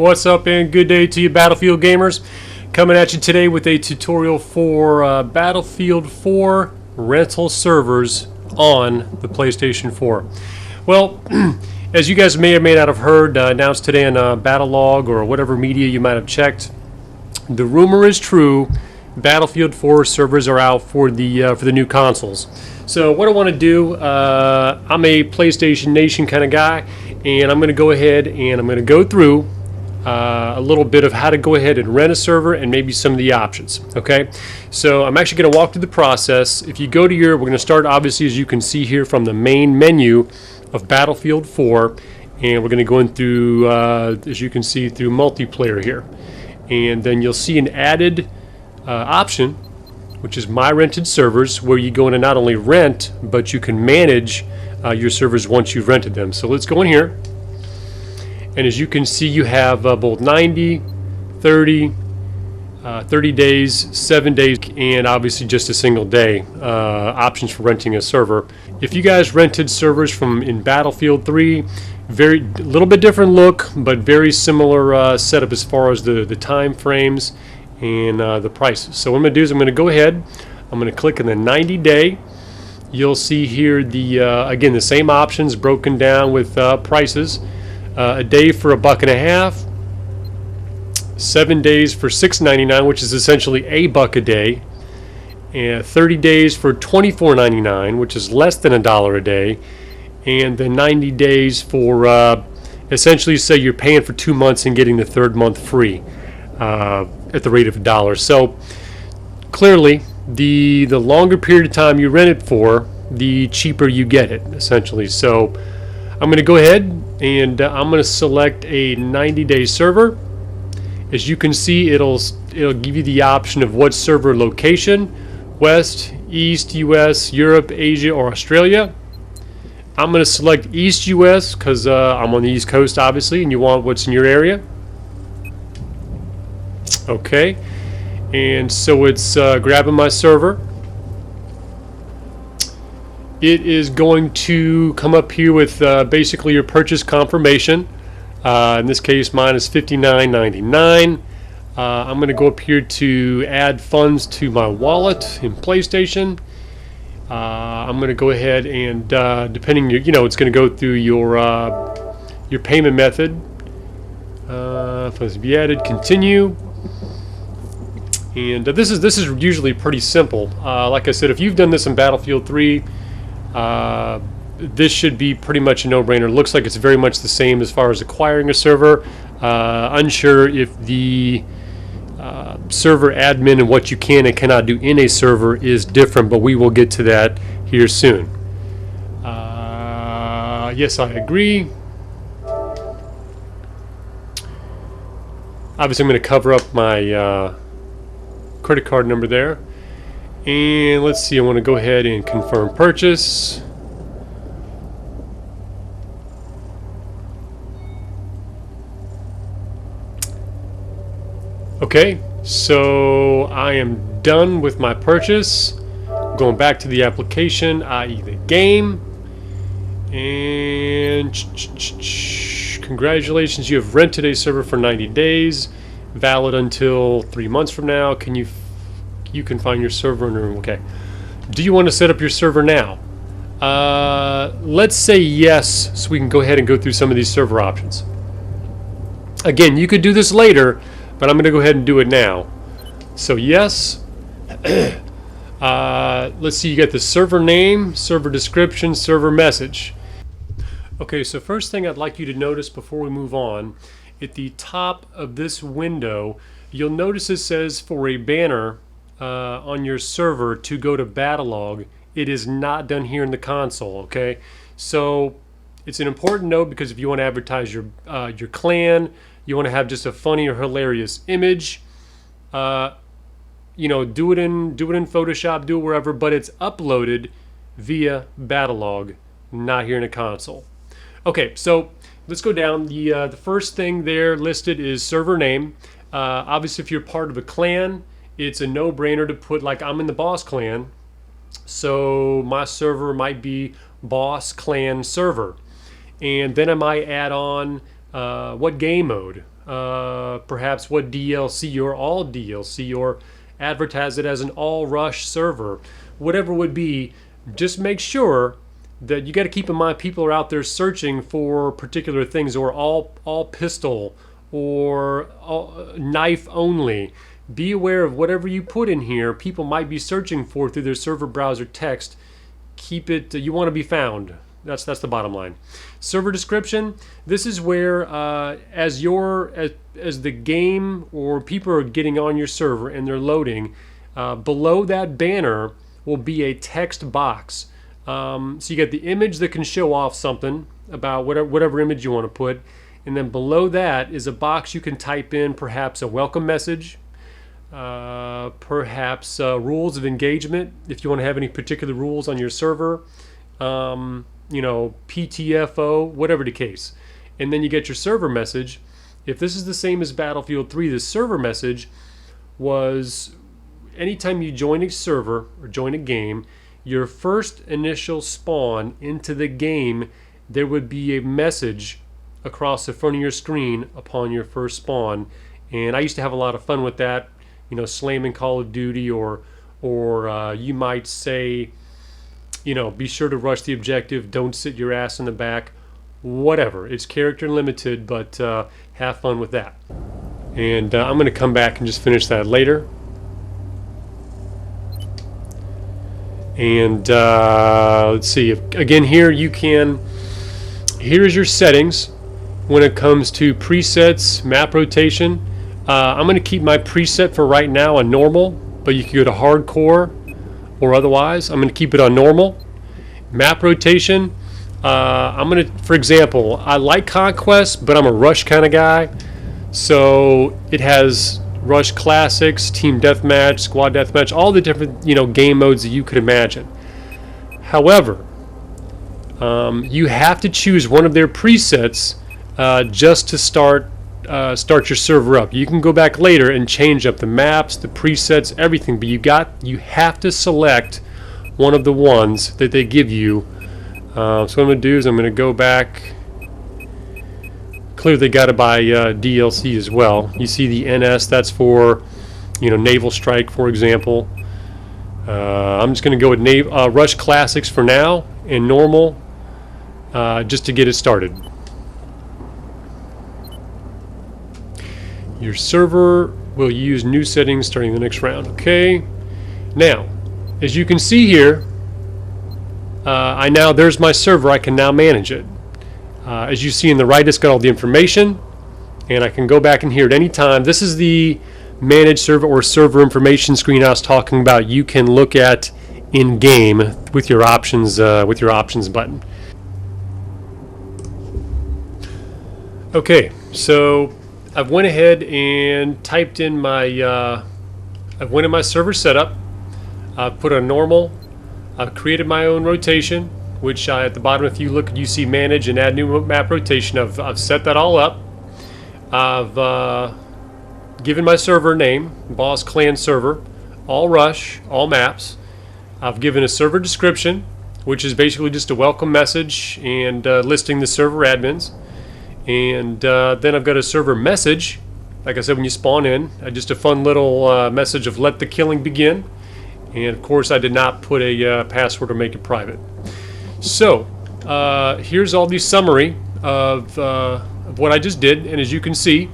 What's up and good day to you Battlefield gamers. Coming at you today with a tutorial for Battlefield 4 rental servers on the PlayStation 4. Well, as you guys may or may not have heard, announced today in Battlelog or whatever media you might have checked, the rumor is true. Battlefield 4 servers are out for the new consoles. So what I want to do, I'm a PlayStation Nation kind of guy, and I'm going to go ahead and I'm going to go through a little bit of how to go ahead and rent a server and maybe some of the options. Okay, so I'm actually going to walk through the process. If you go to we're going to start obviously, as you can see here, from the main menu of Battlefield 4, and we're going to go in through, as you can see, through multiplayer here, and then you'll see an added option, which is My Rented Servers, where you go in and not only rent, but you can manage your servers once you've rented them. So let's go in here, and as you can see, you have both 90, 30, 30 days, 7 days, and obviously just a single day options for renting a server. If you guys rented servers from in Battlefield 3, very little bit different look, but very similar setup as far as the time frames and the prices. So what I'm going to do is I'm going to go ahead, I'm going to click on the 90-day. You'll see here the again the same options broken down with prices. A day for $1.50, 7 days for $6.99, which is essentially $1 a day, and 30 days for $24.99, which is less than $1 a day, and then 90 days for essentially, say you're paying for 2 months and getting the third month free at the rate of $1. So clearly, the longer period of time you rent it for, the cheaper you get it, essentially. So I'm going to go ahead and I'm going to select a 90-day server. As you can see, it'll give you the option of what server location: West, East, US, Europe, Asia, or Australia. I'm going to select East US because I'm on the East Coast, obviously, and you want what's in your area. Okay, and so it's grabbing my server. It is going to come up here with basically your purchase confirmation. In this case, mine is $59.99. I'm going to go up here to add funds to my wallet in PlayStation. I'm going to go ahead and depending, it's going to go through your payment method. Funds to be added. Continue. And this is usually pretty simple. Like I said, if you've done this in Battlefield 3, this should be pretty much a no-brainer. Looks like it's very much the same as far as acquiring a server. Unsure if the server admin and what you can and cannot do in a server is different, but we will get to that here soon. Yes, I agree. Obviously, I'm going to cover up my credit card number there. And let's see, I want to go ahead and confirm purchase. Okay, so I am done with my purchase. Going back to the application, i.e. the game. And congratulations, you have rented a server for 90 days. Valid until 3 months from now. You can find your server in the room. Okay. Do you want to set up your server now? Let's say yes, so we can go ahead and go through some of these server options. Again, you could do this later, but I'm going to go ahead and do it now. So yes. Let's see, you got the server name, server description, server message. Okay, so first thing I'd like you to notice before we move on, at the top of this window, you'll notice it says for a banner on your server to go to Battlelog. It is not done here in the console. Okay, so it's an important note because if you want to advertise your clan, you want to have just a funny or hilarious image, do it in Photoshop, do it wherever, but it's uploaded via Battlelog, not here in a console. Okay, so let's go down. The first thing there listed is server name. Obviously, if you're part of a clan, it's a no-brainer to put, like, I'm in the Boss Clan, so my server might be Boss Clan Server. And then I might add on what game mode. perhaps what DLC or all DLC, or advertise it as an all rush server, whatever it would be. Just make sure that you got to keep in mind people are out there searching for particular things, or all pistol, or all, knife only. Be aware of whatever you put in here people might be searching for through their server browser text. Keep it, you want to be found. That's the bottom line. Server description. This is where as the game or people are getting on your server and they're loading, below that banner will be a text box. So you get the image that can show off something about whatever image you want to put, and then below that is a box you can type in perhaps a welcome message, perhaps rules of engagement if you want to have any particular rules on your server, PTFO, whatever the case. And then you get your server message. If this is the same as Battlefield 3, the server message was anytime you join a server or join a game, your first initial spawn into the game, there would be a message across the front of your screen upon your first spawn. And I used to have a lot of fun with that, slamming Call of Duty, or you might say, be sure to rush the objective, don't sit your ass in the back, whatever. It's character limited, but have fun with that. And I'm going to come back and just finish that later. And let's see, again here here's your settings when it comes to presets, map rotation. I'm going to keep my preset for right now on normal, but you can go to hardcore or otherwise. I'm going to keep it on normal. Map rotation, I'm going to, for example, I like Conquest, but I'm a Rush kind of guy. So it has Rush Classics, Team Deathmatch, Squad Deathmatch, all the different game modes that you could imagine. However, you have to choose one of their presets just to start your server up. You can go back later and change up the maps, the presets, everything, but you have to select one of the ones that they give you. So what I'm going to do is I'm going to go back. Clearly they got to buy DLC as well. You see the NS, that's for Naval Strike, for example. I'm just going to go with Rush Classics for now and normal, just to get it started. Your server will use new settings starting the next round. Okay. Now, as you can see here, there's my server. I can now manage it. As you see in the right, it's got all the information, and I can go back in here at any time. This is the manage server or server information screen I was talking about. You can look at in game with your options button. Okay, so I've went ahead and typed in my server setup. I've put a normal. I've created my own rotation, which at the bottom, if you look, you see manage and add new map rotation. I've set that all up. I've given my server name, Boss Clan Server, all Rush, all maps. I've given a server description, which is basically just a welcome message and listing the server admins. And then I've got a server message, like I said, when you spawn in, just a fun little message of let the killing begin. And of course I did not put a password or make it private. So here's all the summary of what I just did, and as you can see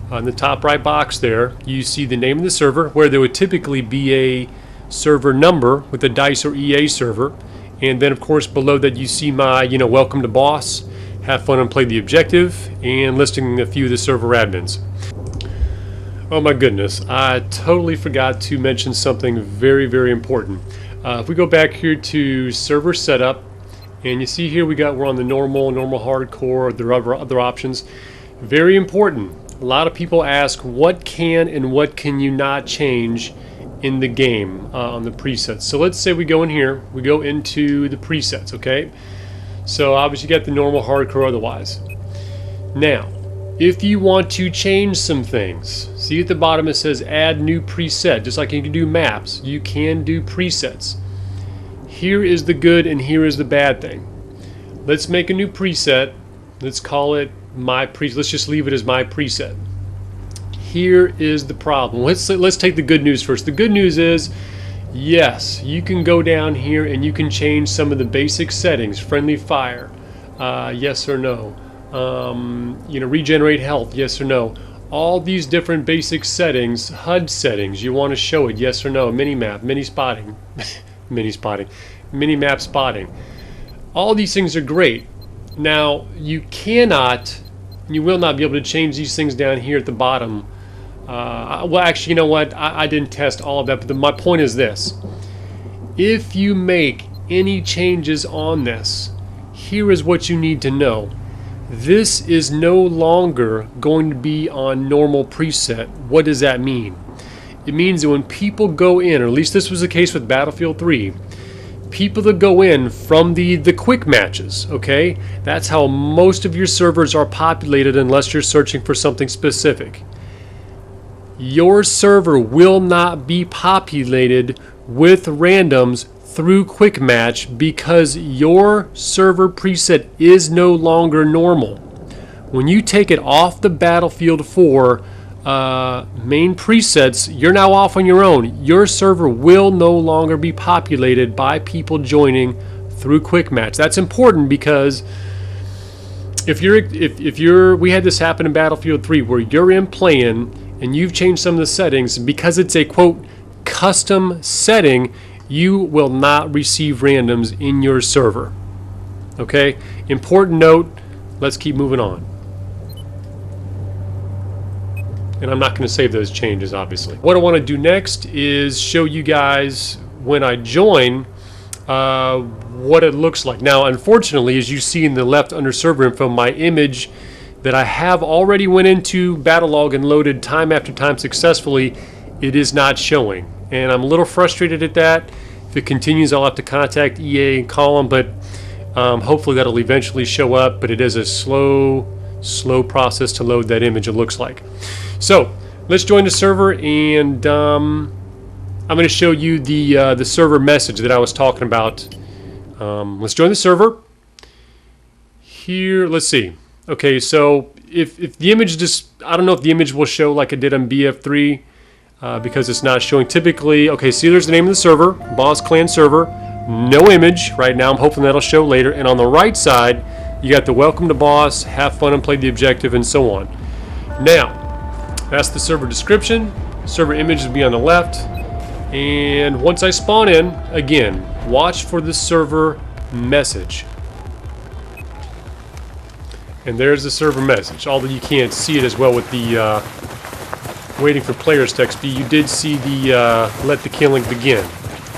on the top right box there, you see the name of the server, where there would typically be a server number with the DICE or EA server, and then of course below that you see my welcome to boss, have fun and play the objective, and listing a few of the server admins. Oh my goodness, I totally forgot to mention something very, very important. If we go back here to server setup, and you see here we're on the normal hardcore, there are other options. Very important. A lot of people ask what can and what can you not change in the game on the presets. So let's say we go in here, we go into the presets, okay? So obviously you got the normal, hardcore, otherwise. Now, if you want to change some things, see at the bottom it says add new preset. Just like you can do maps, you can do presets. Here is the good and here is the bad thing. Let's make a new preset. Let's call it my preset. Let's just leave it as my preset. here is the problem. Let's take the good news first. The good news is, yes, you can go down here and you can change some of the basic settings. Friendly fire, yes or no. Regenerate health, yes or no. All these different basic settings, HUD settings, you want to show it, yes or no. Minimap, mini spotting, minimap spotting. All these things are great. Now, you will not be able to change these things down here at the bottom. Well, actually, you know what? I didn't test all of that, but my point is this. If you make any changes on this, here is what you need to know. This is no longer going to be on normal preset. What does that mean? It means that when people go in, or at least this was the case with Battlefield 3, people that go in from the quick matches, okay? That's how most of your servers are populated unless you're searching for something specific. Your server will not be populated with randoms through quick match because your server preset is no longer normal. When you take it off the Battlefield 4 main presets, you're now off on your own. Your server will no longer be populated by people joining through quick match. That's important because if we had this happen in Battlefield 3 where you're in playing and you've changed some of the settings, because it's a quote custom setting, you will not receive randoms in your server. Okay? Important note. Let's keep moving on. And I'm not going to save those changes, obviously. What I want to do next is show you guys when I join what it looks like. Now, unfortunately, as you see in the left under server info, my image that I have already went into Battlelog and loaded time after time successfully, it is not showing. And I'm a little frustrated at that. If it continues, I'll have to contact EA and call them, but hopefully that'll eventually show up. But it is a slow process to load that image, it looks like. So let's join the server, and I'm going to show you the server message that I was talking about. Let's join the server. Here, let's see. Okay, so if the image just, I don't know if the image will show like it did on BF3 because it's not showing typically. Okay, see, there's the name of the server, Boss Clan server. No image right now. I'm hoping that'll show later. And on the right side, you got the welcome to Boss, have fun and play the objective, and so on. Now, that's the server description. Server image will be on the left. And once I spawn in, again, watch for the server message. And there's the server message, although you can't see it as well with the waiting for players text. But you did see the let the killing begin.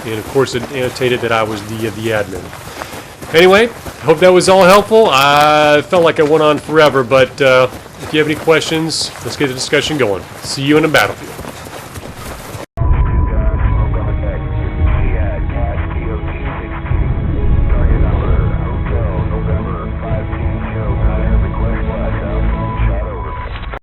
And of course it annotated that I was the admin. Anyway, hope that was all helpful. I felt like I went on forever, but if you have any questions, let's get the discussion going. See you in the battlefield.